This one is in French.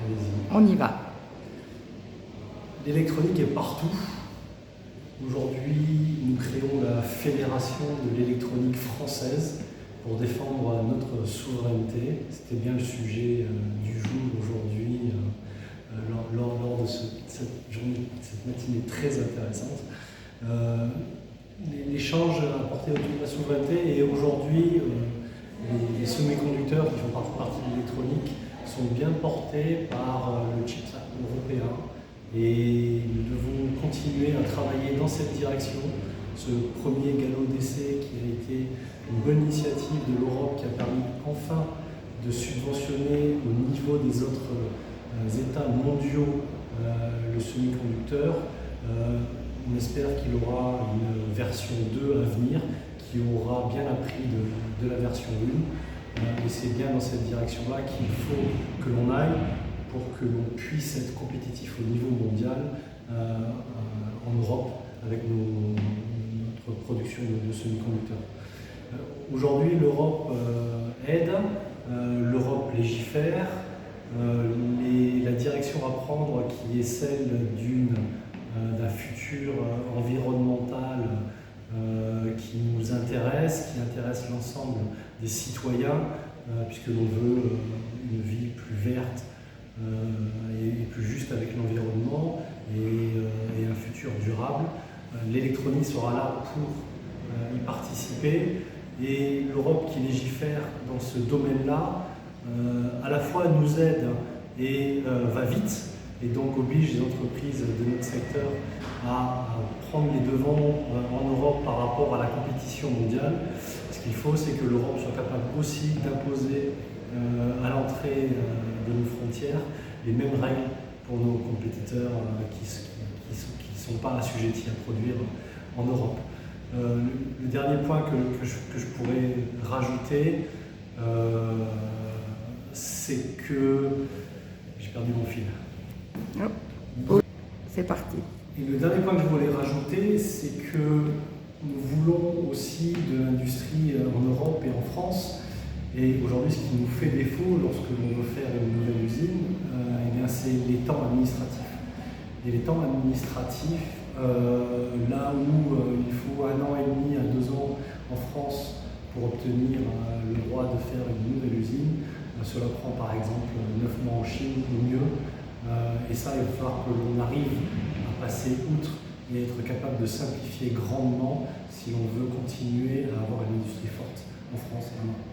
Allez-y. On y va. L'électronique est partout. Aujourd'hui, nous créons la Fédération de l'électronique française pour défendre notre souveraineté. C'était bien le sujet du jour aujourd'hui, lors de cette journée, cette matinée très intéressante. L'échange apporté autour de la souveraineté et aujourd'hui, les semi-conducteurs qui font partie de l'électronique sont bien portés par le Chips Act européen et nous devons continuer à travailler dans cette direction. Ce premier galop d'essai qui a été une bonne initiative de l'Europe qui a permis enfin de subventionner au niveau des autres États mondiaux le semi-conducteur. On espère qu'il aura une version 2 à venir qui aura bien appris de la version 1. Et c'est bien dans cette direction-là qu'il faut que l'on aille pour que l'on puisse être compétitif au niveau mondial en Europe avec notre production de semi-conducteurs. Aujourd'hui, l'Europe aide, l'Europe légifère. La direction à prendre qui est celle d'un futur environnemental qui nous intéresse, qui intéresse l'ensemble des citoyens, puisque l'on veut une vie plus verte et plus juste avec l'environnement et un futur durable. L'électronique sera là pour y participer et l'Europe qui légifère dans ce domaine-là à la fois nous aide et va vite et donc oblige les entreprises de notre secteur à prendre les devants en Europe par rapport à la compétition mondiale. Ce qu'il faut, c'est que l'Europe soit capable aussi d'imposer à l'entrée de nos frontières les mêmes règles pour nos compétiteurs qui ne sont pas assujettis à produire en Europe. Le dernier point que je pourrais rajouter, c'est que j'ai perdu mon fil. Oh. C'est parti. Et le dernier point que je voulais rajouter, c'est que nous voulons aussi de l'industrie en Europe et en France. Et aujourd'hui, ce qui nous fait défaut lorsque l'on veut faire une nouvelle usine, c'est les temps administratifs. Et les temps administratifs, là où il faut 1 an et demi à 2 ans en France pour obtenir le droit de faire une nouvelle usine, cela prend par exemple 9 mois en Chine ou mieux. Et ça, il va falloir que l'on arrive à passer outre et être capable de simplifier grandement si l'on veut continuer à avoir une industrie forte en France et en Europe.